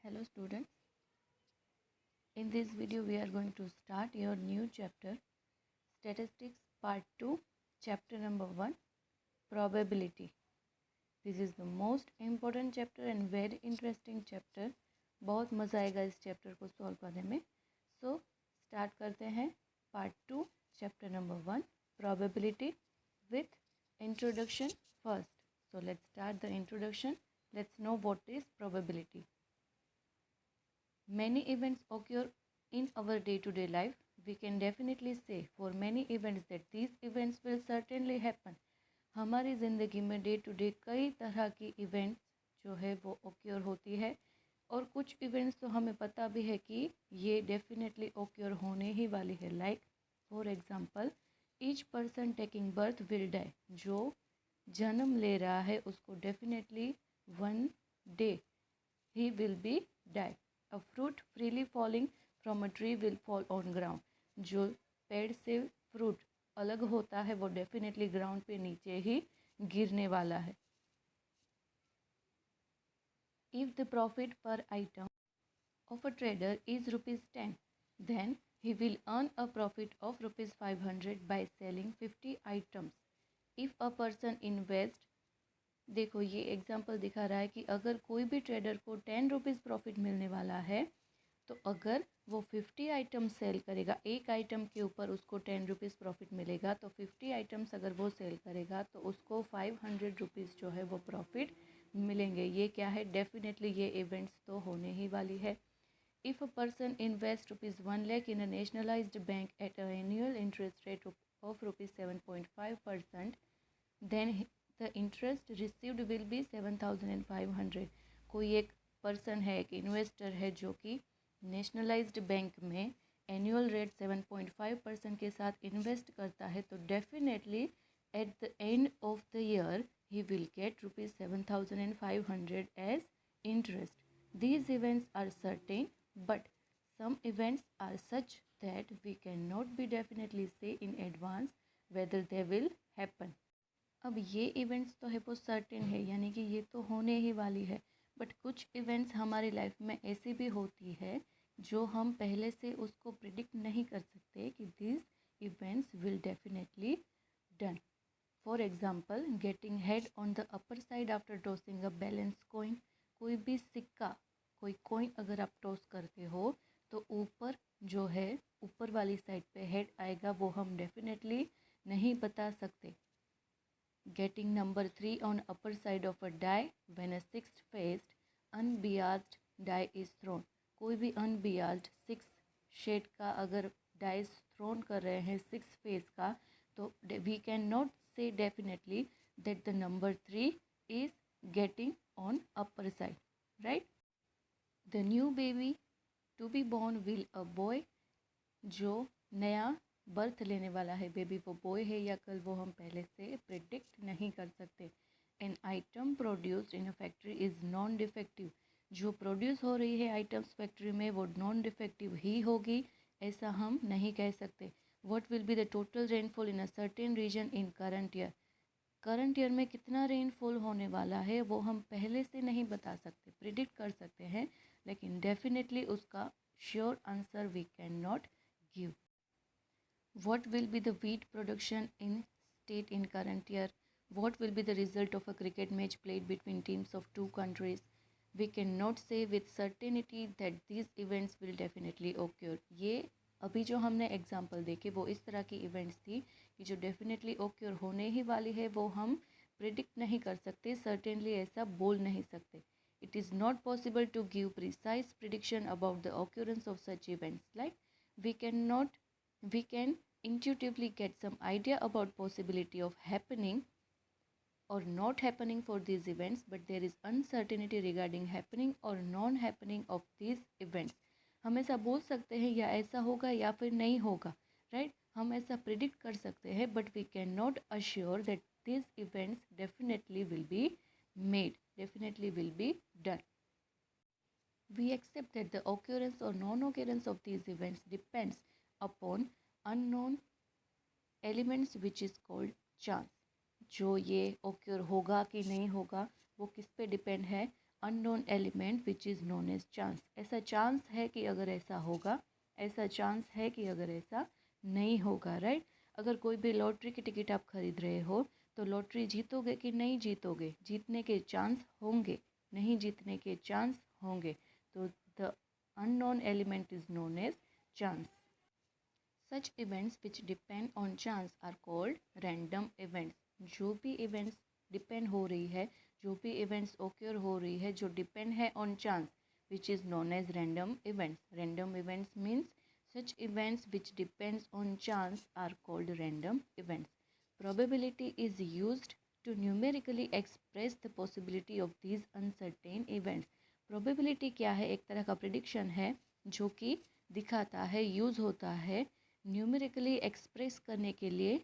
Hello students, in this video we are going to start your new chapter Statistics Part 2, Chapter number 1, Probability. This is the most important chapter and very interesting chapter. बहुत मज़ा आएगा इस chapter को solve करने में. So start करते हैं Part 2, Chapter number 1, Probability with introduction first. So let's start the introduction. Let's know what is probability. Many events occur in our day-to-day life. We can definitely say for many events that these events will certainly happen. हमारी ज़िंदगी में day to day कई तरह की events जो है वो occur होती है और कुछ इवेंट्स तो हमें पता भी है कि ये डेफिनेटली ओक्योर होने ही वाली है. Like for example, each person taking birth will die. जो जन्म ले रहा है उसको डेफिनेटली वन डे ही will be die. A fruit freely falling from a tree will fall on ground. जो पेड़ से फ्रूट अलग होता है वो डेफिनेटली ग्राउंड पे नीचे ही गिरने वाला है. If the profit per item of a trader is ₹10, then he will earn a profit of ₹500 by selling 50 items. If a person invests, देखो ये एग्जाम्पल दिखा रहा है कि अगर कोई भी ट्रेडर को ₹10 प्रॉफिट मिलने वाला है तो अगर वो 50 आइटम सेल करेगा, एक आइटम के ऊपर उसको ₹10 प्रॉफिट मिलेगा, तो 50 आइटम्स अगर वो सेल करेगा तो उसको ₹500 जो है वो प्रॉफिट मिलेंगे. ये क्या है? डेफिनेटली ये इवेंट्स तो होने ही वाली है. If a person invest ₹1 lakh in a nationalised bank at a annual interest rate of ₹7.5%, then the interest received will be 7,500. कोई एक पर्सन है, एक इन्वेस्टर है जो कि नेशनलाइज्ड बैंक में एनुअल रेट 7.5% के साथ इन्वेस्ट करता है, तो definitely at the end of the year he will get ₹7,500 as interest. These events are certain, but some events are such that we cannot be definitely say in advance whether they will happen. अब ये events तो है वो certain है, यानी कि ये तो होने ही वाली है. बट कुछ इवेंट्स हमारी लाइफ में ऐसी भी होती है जो हम पहले से उसको प्रिडिक्ट नहीं कर सकते कि this events will definitely done. For example, getting head on the upper side after tossing a balance coin. कोई भी सिक्का, कोई कॉइन अगर आप टॉस करते हो तो ऊपर जो है ऊपर वाली साइड पे हेड आएगा, वो हम डेफिनेटली नहीं बता सकते. Getting number 3 on upper side of a die when a sixth faced unbiased die is thrown. कोई भी unbiased 6 शेड का अगर डाइस थ्रोन कर रहे हैं 6 फेस का, तो we cannot say definitely that the number 3 is getting on upper side, right? The new baby to be born will a boy. जो नया बर्थ लेने वाला है बेबी, वो बॉय है या गर्ल, वो हम पहले से प्रिडिक्ट नहीं कर सकते. An item produced in a factory is non defective. जो प्रोड्यूस हो रही है आइटम्स फैक्ट्री में वो नॉन डिफेक्टिव ही होगी, ऐसा हम नहीं कह सकते. What will be the total rainfall in a certain region in current year. Current year में कितना रेनफॉल होने वाला है वो हम पहले से नहीं बता सकते, प्रिडिक्ट कर सकते हैं, लेकिन डेफिनेटली उसका sure answer we can not give. What will be the wheat production in state in current year? What will be the result of a cricket match played between teams of two countries? We cannot say with certainty that these events will definitely occur. ये अभी जो हमने example देखे वो इस तरह की events थी कि जो डेफिनेटली ओक्योर होने ही वाली है, वो हम प्रिडिक्ट नहीं कर सकते, सर्टेनली ऐसा बोल नहीं सकते. It is not possible to give precise prediction about the occurrence of such events. Like we can intuitively get some idea about possibility of happening or not happening for these events, but there is uncertainty regarding happening or non happening of these events. हम ऐसा बोल सकते हैं या ऐसा होगा या फिर नहीं होगा, राइट? हम ऐसा प्रिडिक्ट कर सकते हैं, but we can not assure that these events definitely will be made, definitely will be done. We accept that the occurrence or non-occurrence of these events depends upon unknown elements which is called chance. जो ये occur होगा कि नहीं होगा वो किस पे depend है? Unknown element which is known as chance. ऐसा चांस है कि अगर ऐसा होगा, ऐसा चांस है कि अगर ऐसा नहीं होगा, राइट। अगर कोई भी लॉटरी की टिकट आप खरीद रहे हो तो लॉटरी जीतोगे कि नहीं जीतोगे, जीतने के चांस होंगे, नहीं जीतने के चांस होंगे। तो the unknown element is known as chance. Such events which depend on chance are called random events. जो भी इवेंट्स डिपेंड हो रही है, जो भी इवेंट्स ओक्योर हो रही है जो डिपेंड है on chance, which is known as random events. Random events means such events which depends on chance are called random events. Probability is used to numerically express the possibility of these uncertain events. Probability क्या है? एक तरह का prediction है जो कि दिखाता है, यूज़ होता है न्यूमेरिकली एक्सप्रेस करने के लिए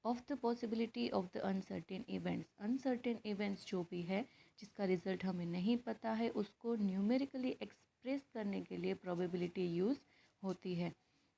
of the possibility of the uncertain events. Uncertain events जो भी है जिसका रिजल्ट हमें नहीं पता है, उसको न्यूमेरिकली एक्सप्रेस करने के लिए प्रोबेबिलिटी यूज़ होती है।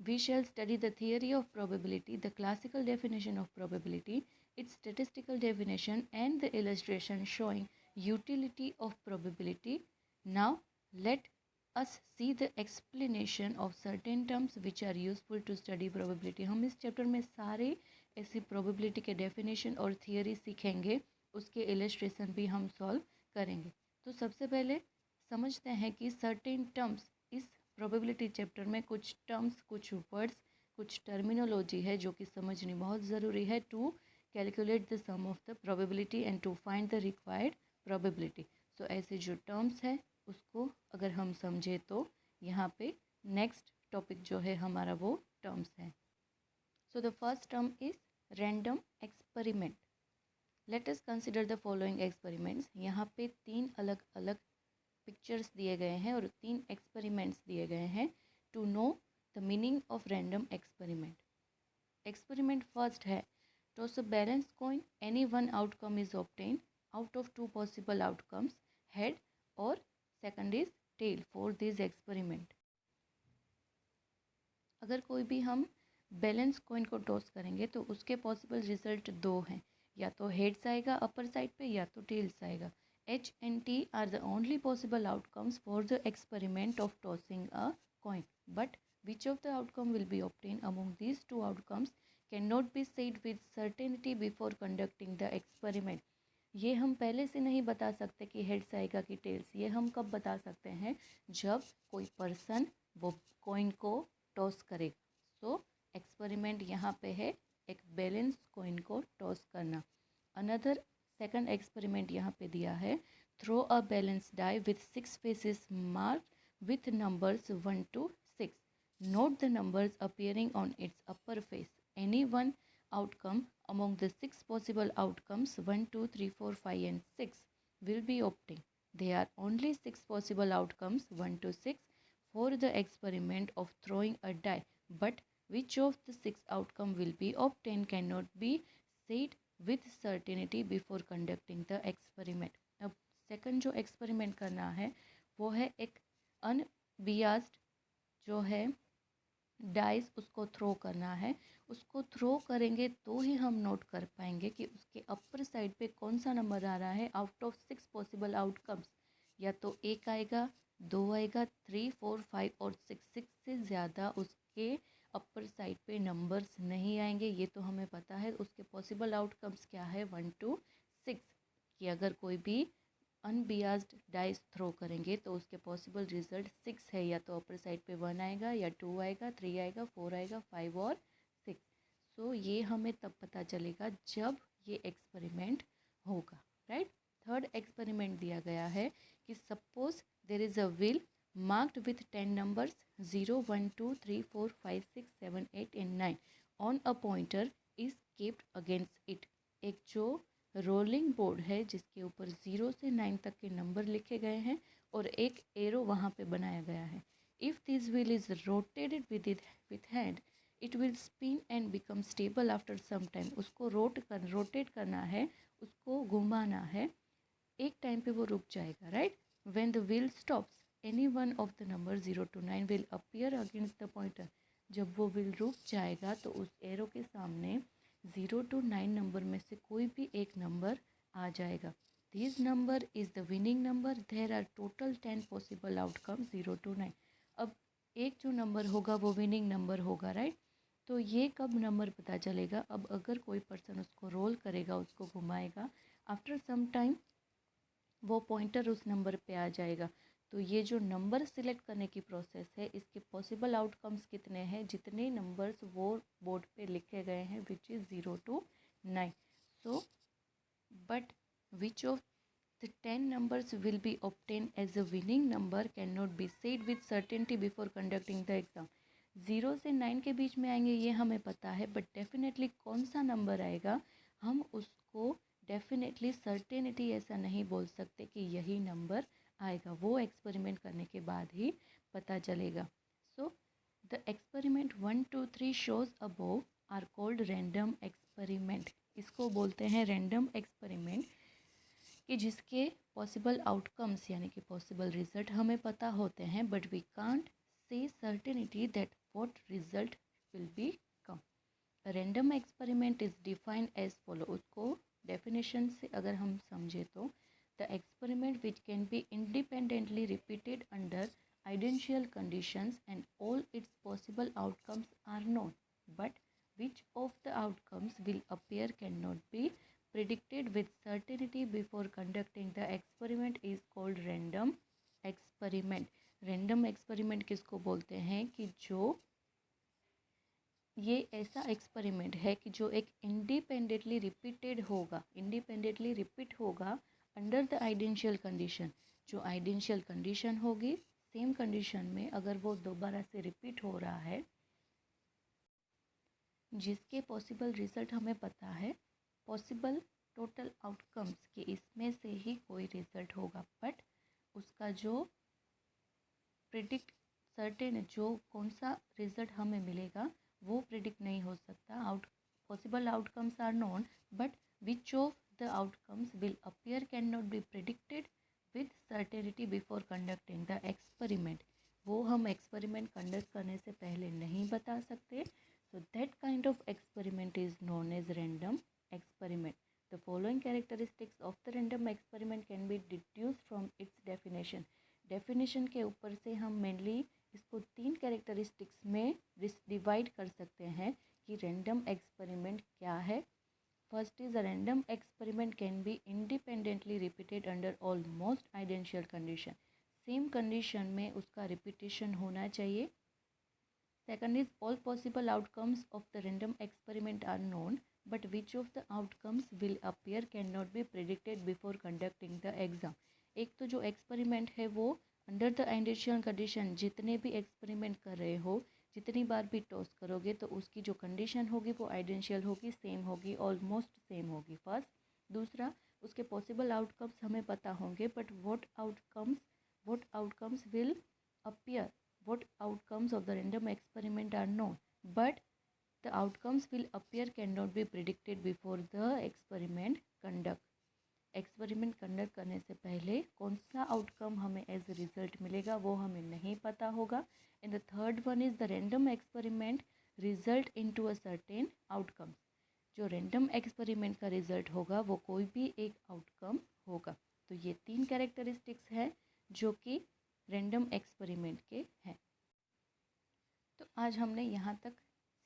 We shall study the theory of probability, the classical definition of probability, its statistical definition, and the illustration showing utility of probability. Now, let us see the explanation of certain terms which are useful to study probability. हम इस chapter में सारे ऐसी probability के definition और theory सीखेंगे, उसके illustration भी हम solve करेंगे। तो सबसे पहले समझते हैं कि certain terms, इस प्रोबेबिलिटी चैप्टर में कुछ टर्म्स, कुछ वर्ड्स, कुछ टर्मिनोलॉजी है जो कि समझनी बहुत ज़रूरी है to calculate the sum of the probability and to find the required probability. So ऐसे जो टर्म्स है उसको अगर हम समझे तो यहाँ पे नेक्स्ट टॉपिक जो है हमारा वो टर्म्स है। So the first term is random experiment. Let us consider the following experiments. यहाँ पे 3 अलग अलग पिक्चर्स दिए गए हैं और 3 एक्सपेरिमेंट्स दिए गए हैं to know the meaning of random experiment. Experiment first है toss a balance coin, any one outcome is obtain out of 2 possible outcomes, head और second is tail for this experiment. अगर कोई भी हम बैलेंस कॉइन को toss करेंगे तो उसके पॉसिबल रिजल्ट 2 हैं, या तो हेड्स आएगा अपर साइड पे या तो टेल्स आएगा। H and T are the only possible outcomes for the experiment of tossing a coin. But which of the outcome will be obtained among these 2 outcomes cannot be said with certainty before conducting the experiment. ये हम पहले से नहीं बता सकते कि heads आएगा कि टेल्स। ये हम कब बता सकते हैं? जब कोई पर्सन वो कॉइन को टॉस करेगा। सो एक्सपेरिमेंट यहाँ पे है एक बैलेंस कॉइन को टॉस करना। अनदर सेकंड एक्सपेरिमेंट यहाँ पे दिया है throw a balance die with 6 faces marked with numbers 1 to 6. Note the numbers appearing on its upper face. Any one outcome among the 6 possible outcomes 1, 2, 3, 4, 5 and 6 will be obtained. There are only 6 possible outcomes 1 to 6 for the experiment of throwing a die, but which of the 6 outcome will be obtained cannot be said with certainty before conducting the experiment. अब second जो experiment करना है वो है एक अनबियास्ड जो है dice, उसको थ्रो करना है। उसको थ्रो करेंगे तो ही हम नोट कर पाएंगे कि उसके अपर साइड पे कौन सा नंबर आ रहा है आउट ऑफ 6 पॉसिबल आउटकम्स। या तो 1 आएगा, 2 आएगा, 3, 4, 5 और 6 से ज़्यादा उसके अपर साइड पे नंबर्स नहीं आएंगे। ये तो हमें पता है। उसके पॉसिबल आउटकम्स क्या है 1 to 6 कि अगर कोई भी अनबियास्ड डाइस थ्रो करेंगे तो उसके पॉसिबल रिजल्ट 6 है। या तो अपर साइड पे 1 आएगा या 2 आएगा, 3 आएगा, 4 आएगा, 5 और 6। सो ये हमें तब पता चलेगा जब ये एक्सपेरिमेंट होगा, राइट। थर्ड एक्सपेरिमेंट दिया गया है कि suppose there is a wheel marked with 10 numbers 0, 1, 2, 3, 4, 5, 6, 7, 8 and 9 on a pointer is kept against it. एक जो रोलिंग बोर्ड है जिसके ऊपर 0 से 9 तक के नंबर लिखे गए हैं और एक एरो वहाँ पे बनाया गया है। If this wheel is rotated with hand it will spin and become stable after some time. उसको रोटेट करना है, उसको घुमाना है, एक टाइम पे वो रुक जाएगा, right. When the wheel stops any one of the number 0 to 9 will appear against the pointer. जब वो व्हील रुक जाएगा तो उस एरो के सामने 0 to 9 नंबर में से कोई भी एक नंबर आ जाएगा। This number is the winning number, there are total 10 possible outcome 0 to 9। अब एक जो नंबर होगा वो विनिंग नंबर होगा, राइट। तो ये कब नंबर पता चलेगा? अब अगर कोई पर्सन उसको रोल करेगा, उसको घुमाएगा, आफ्टर सम टाइम वो पॉइंटर उस नंबर पे आ जाएगा। तो ये जो नंबर सिलेक्ट करने की प्रोसेस है, इसके पॉसिबल आउटकम्स कितने हैं, जितने नंबर्स वो बोर्ड पे लिखे गए हैं, which is 0 to 9। So but which of the 10 numbers will be obtained as a winning number cannot be said with certainty before conducting the exam। 0 से 9 के बीच में आएंगे ये हमें पता है, बट डेफिनेटली कौन सा नंबर आएगा हम उसको डेफिनेटली सर्टेनिटी ऐसा नहीं बोल सकते कि यही नंबर आएगा, वो एक्सपेरिमेंट करने के बाद ही पता चलेगा। So the experiment 1 2 3 shows above are called random experiment. इसको बोलते हैं रैंडम एक्सपेरिमेंट, कि जिसके पॉसिबल आउटकम्स यानी कि पॉसिबल रिजल्ट हमें पता होते हैं, but we can't say certainty that what result will be come. Random experiment is defined as follow. उसको डेफिनेशन से अगर हम समझे तो the experiment which can be independently repeated under identical conditions and all its possible outcomes are known, but which of the outcomes will appear cannot be predicted with certainty before conducting the experiment is called random experiment। random experiment किसको बोलते हैं? कि जो ये ऐसा experiment है कि जो एक इंडिपेंडेंटली रिपीटेड होगा, इंडिपेंडेंटली रिपीट होगा अंडर द आइडेंशियल कंडीशन। जो आइडेंशियल कंडीशन होगी, सेम कंडीशन में अगर वो दोबारा से रिपीट हो रहा है, जिसके पॉसिबल रिज़ल्ट हमें पता है, पॉसिबल टोटल आउटकम्स के इसमें से ही कोई रिज़ल्ट होगा, बट उसका जो प्रिडिक्ट सर्टेन जो कौन सा रिज़ल्ट हमें मिलेगा वो प्रिडिक्ट नहीं हो सकता। Possible outcomes are known, but which of the outcomes will appear can not be predicted with certainty before conducting the experiment. वो हम एक्सपेरिमेंट कंडक्ट करने से पहले नहीं बता सकते। So that kind of experiment is known as random experiment। The following characteristics of the random experiment can be deduced from its definition। Definition के ऊपर से हम mainly इसको 3 characteristics में डिवाइड कर सकते हैं कि random experiment क्या है। First is a random experiment can be independently repeated under almost identical condition। Same condition में उसका repetition होना चाहिए। Second is all possible outcomes of the random experiment are known, but which of the outcomes will appear cannot be predicted before conducting the exam। एक तो जो experiment है वो under the आइडेंशियल condition, जितने भी एक्सपेरिमेंट कर रहे हो, जितनी बार भी टॉस करोगे तो उसकी जो कंडीशन होगी वो आइडेंशियल होगी, सेम होगी, ऑलमोस्ट सेम होगी। फर्स्ट। दूसरा, उसके पॉसिबल आउटकम्स हमें पता होंगे, but what outcomes will appear, what outcomes of the random experiment are known, but the outcomes will appear cannot be predicted before the experiment conduct। Experiment conduct करने से पहले कौन सा आउटकम हमें एज ए रिजल्ट मिलेगा वो हमें नहीं पता होगा। And the third one is the random experiment result into a certain outcome. जो रैंडम एक्सपेरिमेंट का रिजल्ट होगा वो कोई भी एक आउटकम होगा। तो ये 3 कैरेक्टरिस्टिक्स हैं जो कि रैंडम एक्सपेरिमेंट के हैं। तो आज हमने यहाँ तक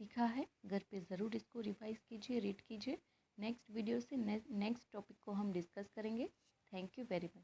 सीखा है। घर पे ज़रूर इसको रिवाइज कीजिए, रीड कीजिए। नेक्स्ट वीडियो से नेक्स्ट टॉपिक को हम डिस्कस करेंगे। Thank you very much.